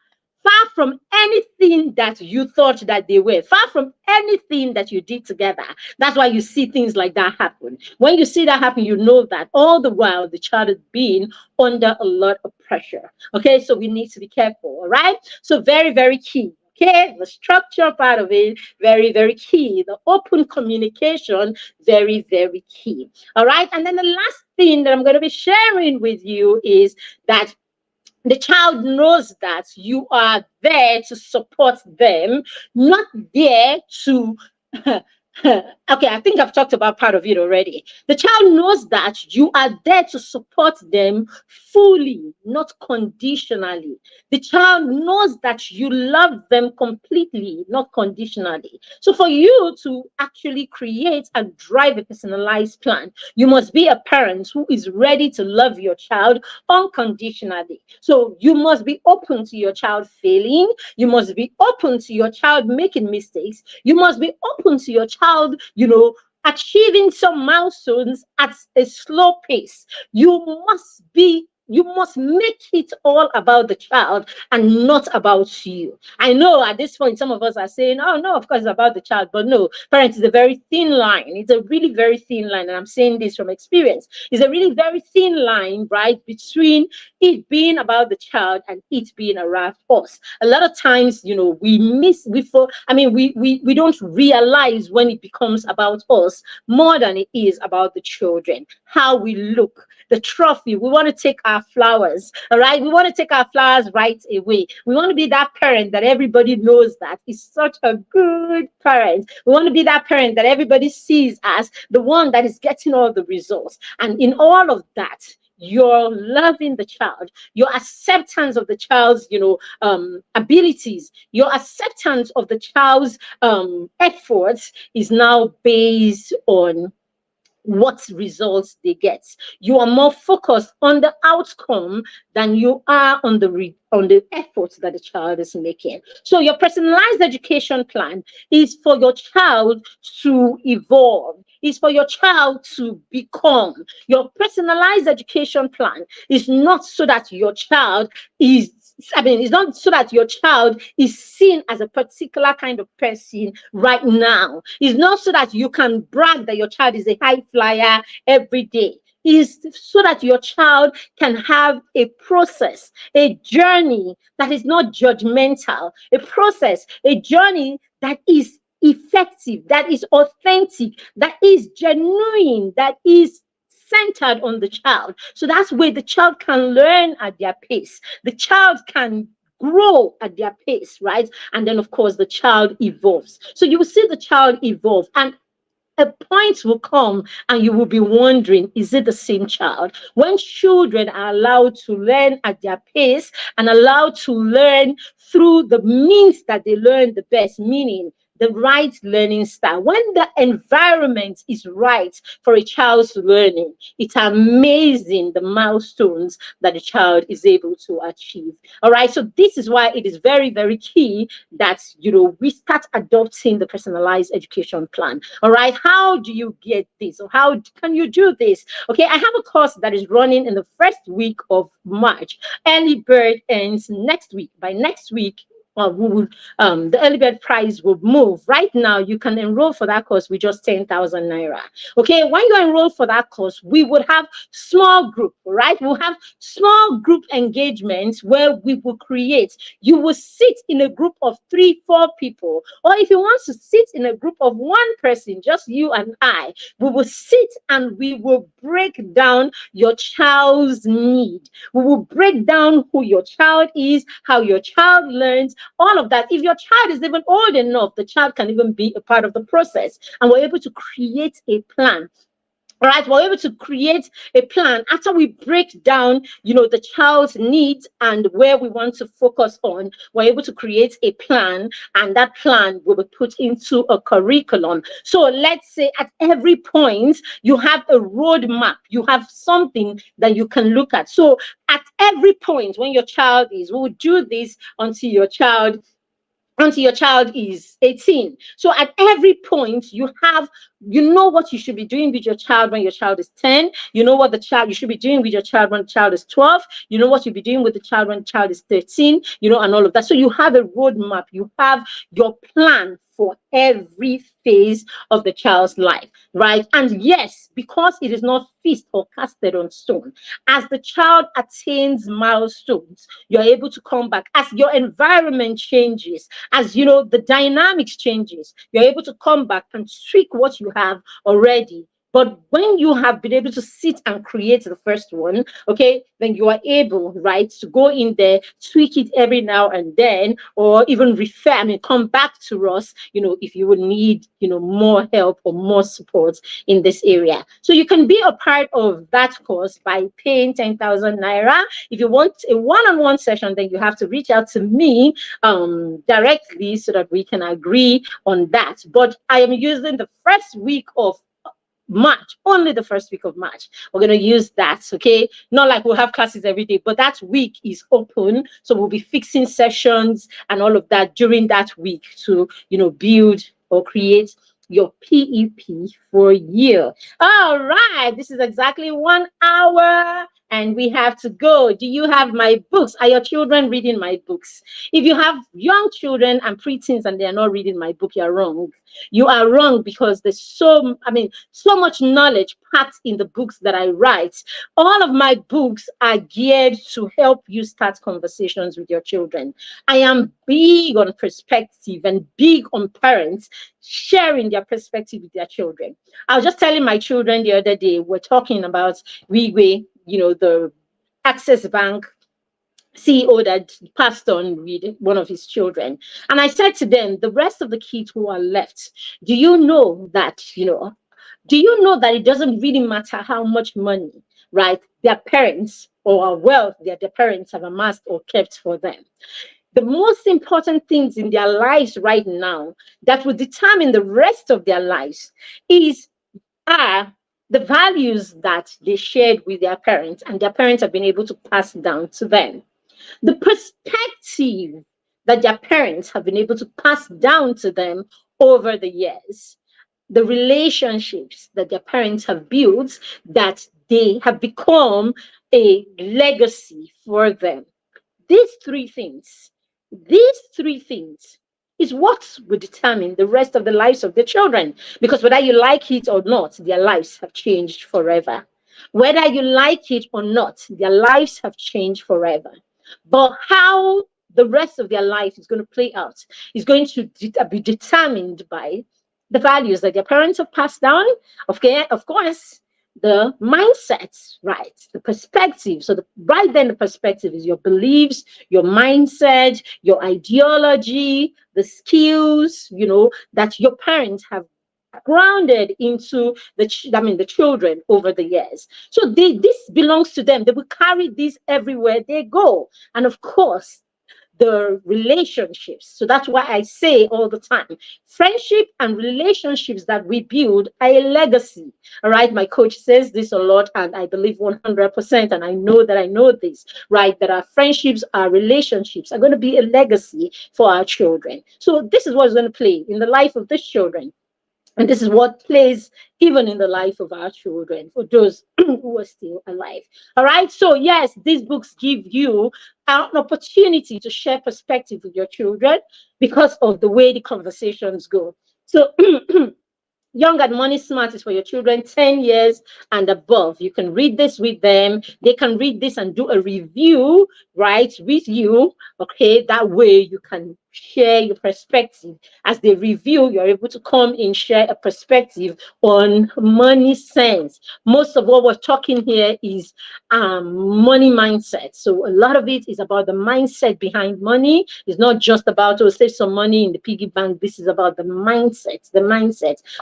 Speaker 1: far from anything that you thought that they were, far from anything that you did together. That's why you see things like that happen. When you see that happen, you know that all the while the child is being under a lot of pressure. Okay, so we need to be careful. All right, so very, very key. Okay, the structure part of it, very, very key. The open communication, very, very key. All right, and then the last thing that I'm going to be sharing with you is that the child knows that you are there to support them, not there to okay, I think I've talked about part of it already. The child knows that you are there to support them fully, not conditionally. The child knows that you love them completely, not conditionally. So for you to actually create and drive a personalized plan, you must be a parent who is ready to love your child unconditionally. So you must be open to your child failing. You must be open to your child making mistakes. You must be open to your child, achieving some milestones at a slow pace. You must make it all about the child and not about you. I know at this point, some of us are saying, oh, no, of course, it's about the child. But no, parents, it's a very thin line. It's a really very thin line. And I'm saying this from experience. It's a really very thin line, right, between it being about the child and it being around us. A lot of times, we don't realize when it becomes about us more than it is about the children, how we look, the trophy. We want to take our flowers, all right? We want to take our flowers right away. We want to be that parent that everybody knows that is such a good parent. We want to be that parent that everybody sees as the one that is getting all the results. And in all of that, your loving the child, your acceptance of the child's, abilities, your acceptance of the child's efforts is now based on what results they get. You are more focused on the outcome than you are on the efforts that the child is making. So your personalized education plan is for your child to evolve, is for your child to become. Your personalized education plan is not so that your child is it's not so that your child is seen as a particular kind of person right now. It's not so that you can brag that your child is a high flyer every day. Is so that your child can have a process, a journey that is not judgmental, a process, a journey that is effective, that is authentic, that is genuine, that is centered on the child. So that's where the child can learn at their pace. The child can grow at their pace, right? And then, of course, the child evolves. So you will see the child evolve. And a point will come and you will be wondering, is it the same child? When children are allowed to learn at their pace and allowed to learn through the means that they learn the best, meaning the right learning style, when the environment is right for a child's learning, it's amazing the milestones that the child is able to achieve. All right, so this is why it is very, very key that we start adopting the personalized education plan. All right, how do you get this, or how can you do this? Okay, I have a course that is running in the first week of March. Early bird ends next week. By next week, the early bird price will move. Right now, you can enroll for that course with just 10,000 naira. Okay, when you enroll for that course, we would have small group, right? We'll have small group engagements where we will create. You will sit in a group of 3-4 people, or if you want to sit in a group of one person, just you and I, we will sit and we will break down your child's need. We will break down who your child is, how your child learns, all of that. If your child is even old enough, the child can even be a part of the process. And we're able to create a plan. All right, we're able to create a plan after we break down, the child's needs and where we want to focus on. We're able to create a plan, and that plan will be put into a curriculum. So let's say at every point, you have a roadmap. You have something that you can look at. So at every point when your child is, we will do this until your child is 18. So at every point, you have You know what you should be doing with your child when your child is 10. You know what the child you should be doing with your child when the child is 12. You know what you'll be doing with the child when the child is 13, and all of that. So you have a roadmap. You have your plan for every phase of the child's life, right? And yes, because it is not fixed or casted on stone, as the child attains milestones, you're able to come back. As your environment changes, as the dynamics changes, you're able to come back and tweak what you have already. But when you have been able to sit and create the first one, okay, then you are able, right, to go in there, tweak it every now and then, or even come back to us, if you would need, more help or more support in this area. So you can be a part of that course by paying 10,000 naira. If you want a one-on-one session, then you have to reach out to me directly so that we can agree on that. But I am using the first week of March, only the first week of March. We're going to use that, okay? Not like we'll have classes every day, but that week is open. So we'll be fixing sessions and all of that during that week to, build or create your PEP for you. All right, this is exactly 1 hour and we have to go. Do you have my books? Are your children reading my books? If you have young children and preteens and they are not reading my book, you're wrong. You are wrong because there's so much knowledge packed in the books that I write. All of my books are geared to help you start conversations with your children. I am big on perspective and big on parents sharing their perspective with their children. I was just telling my children the other day, we're talking about Wigwe, the Access Bank CEO that passed on with one of his children. And I said to them, the rest of the kids who are left, do you know that it doesn't really matter how much money, right, their parents or wealth their parents have amassed or kept for them? The most important things in their lives right now that will determine the rest of their lives are the values that they shared with their parents and their parents have been able to pass down to them. The perspective that their parents have been able to pass down to them over the years, the relationships that their parents have built, that they have become a legacy for them. These three things is what will determine the rest of the lives of the children. Because whether you like it or not, their lives have changed forever. Whether you like it or not, their lives have changed forever. But how the rest of their life is going to play out is going to be determined by the values that their parents have passed down. Okay, of course, the mindset, right? The perspective. So right then the perspective is your beliefs, your mindset, your ideology, the skills, that your parents have grounded into the children over the years. So this belongs to them. They will carry this everywhere they go. And of course, the relationships. So that's why I say all the time, friendship and relationships that we build are a legacy. All right. My coach says this a lot, and I believe 100%. And I know that I know this, right? That our friendships, our relationships are going to be a legacy for our children. So this is what's going to play in the life of these children. And this is what plays even in the life of our children, for those who are still alive. All right. So yes, these books give you an opportunity to share perspective with your children because of the way the conversations go. So Young and Money Smart is for your children 10 years and above. You can read this with them. They can read this and do a review, right, with you. Okay, that way you can share your perspective. As they review, you're able to come and share a perspective on money sense. Most of what we're talking here is money mindset. So a lot of it is about the mindset behind money. It's not just about, oh, save some money in the piggy bank. This is about the mindset,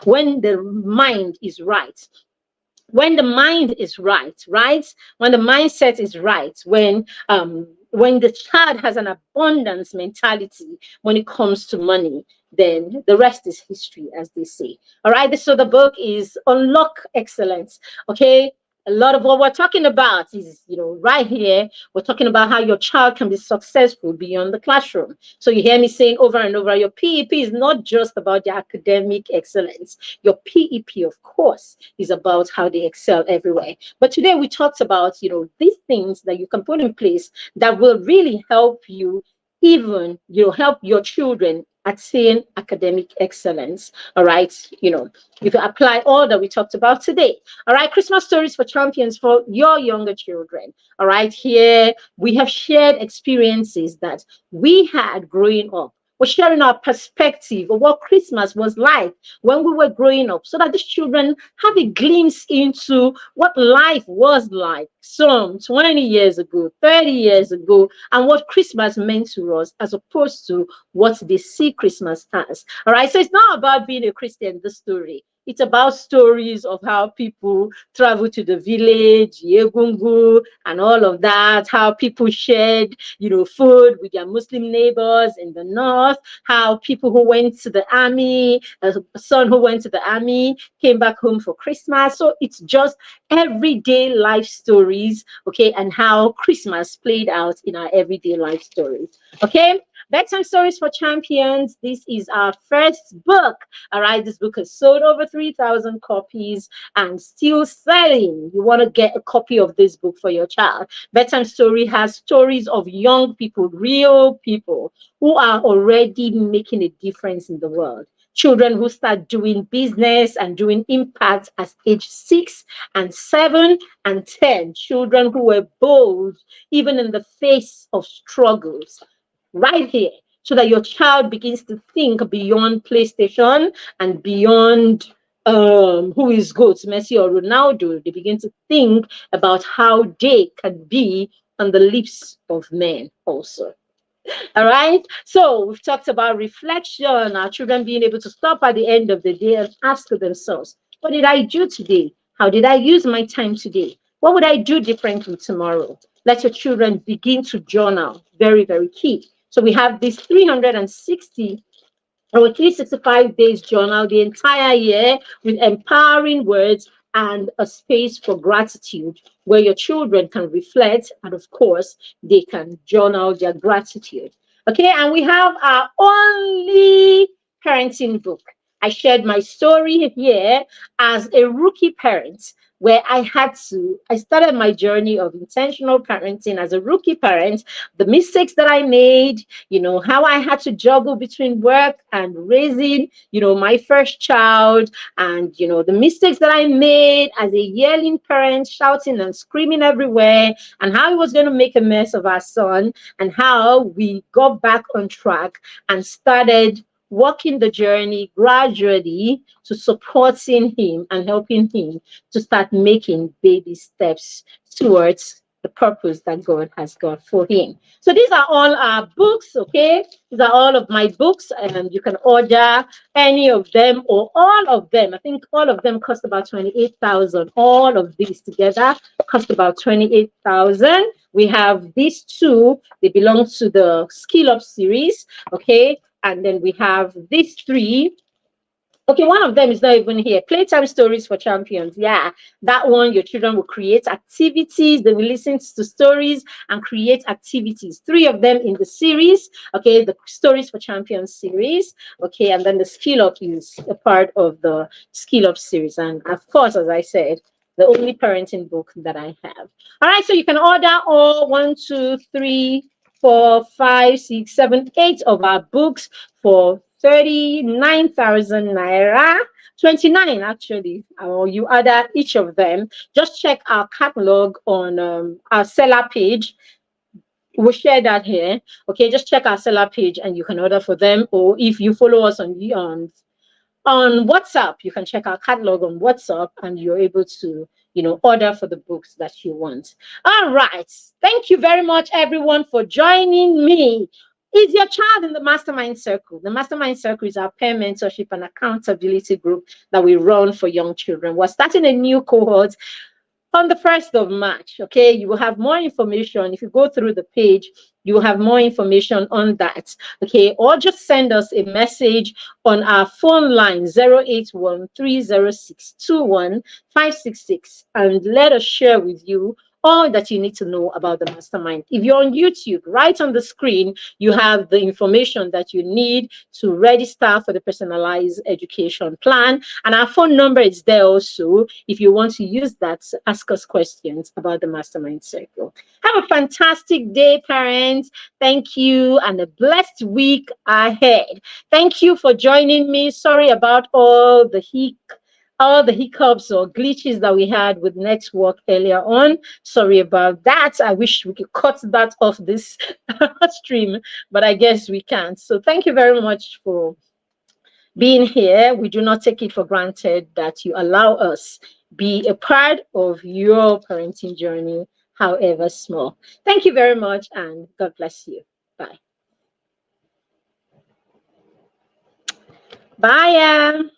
Speaker 1: when the mind is right. When the mind is right, when the mindset is right, when the child has an abundance mentality when it comes to money, then the rest is history, as they say. All right. So the book is Unlock Excellence. Okay. A lot of what we're talking about is, right here, we're talking about how your child can be successful beyond the classroom. So you hear me saying over and over, your PEP is not just about the academic excellence. Your PEP, of course, is about how they excel everywhere. But today we talked about, these things that you can put in place that will really help you, even, help your children attain academic excellence. All right. You can apply all that we talked about today. All right. Christmas stories for champions for your younger children. All right. Here we have shared experiences that we had growing up. We're sharing our perspective of what Christmas was like when we were growing up, so that these children have a glimpse into what life was like some 20 years ago, 30 years ago, and what Christmas meant to us as opposed to what they see Christmas as. All right. So it's not about being a Christian, the story. It's about stories of how people travel to the village, Yegungu, and all of that, how people shared, food with their Muslim neighbors in the north, how people who went to the army, a son who went to the army, came back home for Christmas. So it's just everyday life stories, okay, and how Christmas played out in our everyday life stories, okay? Bedtime Stories for Champions. This is our first book. All right, this book has sold over 3,000 copies and still selling. You want to get a copy of this book for your child. Bedtime Story has stories of young people, real people who are already making a difference in the world. Children who start doing business and doing impact at age 6 and 7 and 10. Children who were bold even in the face of struggles. Right here, so that your child begins to think beyond PlayStation and beyond who is good, Messi or Ronaldo. They begin to think about how they can be on the lips of men also. All right. So we've talked about reflection, our children being able to stop at the end of the day and ask themselves, what did I do today? How did I use my time today? What would I do differently tomorrow? Let your children begin to journal. Very, very key. So we have this 360 or 365 days journal the entire year with empowering words and a space for gratitude where your children can reflect, and of course they can journal their gratitude. Okay, and we have our only parenting book. I shared my story here as a rookie parent, where I started my journey of intentional parenting as a rookie parent, the mistakes that I made, how I had to juggle between work and raising, my first child, and, the mistakes that I made as a yelling parent, shouting and screaming everywhere, and how I was going to make a mess of our son, and how we got back on track and started walking the journey gradually to supporting him and helping him to start making baby steps towards the purpose that God has got for him. So these are all our books, okay? These are all of my books, and you can order any of them or all of them. I think all of them cost about 28,000. All of these together cost about 28,000. We have these two. They belong to the Skill Up series, okay? And then we have these three. Okay, one of them is not even here. Playtime Stories for Champions. Yeah, that one, your children will create activities. They will listen to stories and create activities. 3 of them in the series. Okay, the Stories for Champions series. Okay, and then the Skill Up is a part of the Skill Up series. And of course, as I said, the only parenting book that I have. All right, so you can order all 1, 2, 3, 4, 5, 6, 7, 8 of our books for 39,000 naira, 29 actually, or you order each of them. Just check our catalog on our seller page. We'll share that here. Okay, just check our seller page and you can order for them. Or if you follow us on WhatsApp, you can check our catalog on WhatsApp and you're able to, order for the books that you want. All right. Thank you very much, everyone, for joining me. Is your child in the Mastermind Circle? The Mastermind Circle is our peer mentorship and accountability group that we run for young children. We're starting a new cohort on the 1st of March. Okay, you will have more information if you go through the page. You have more information on that. Okay, or just send us a message on our phone line 081-306-21566 and let us share with you all that you need to know about the mastermind. If you're on YouTube, right on the screen, you have the information that you need to register for the personalized education plan. And our phone number is there also if you want to use that to ask us questions about the mastermind circle. Have a fantastic day, parents. Thank you, and a blessed week ahead. Thank you for joining me. Sorry about all the hiccups or glitches that we had with network earlier on. Sorry about that. I wish we could cut that off this stream, but I guess we can't. So thank you very much for being here. We do not take it for granted that you allow us be a part of your parenting journey, however small. Thank you very much, and God bless you. Bye. Bye.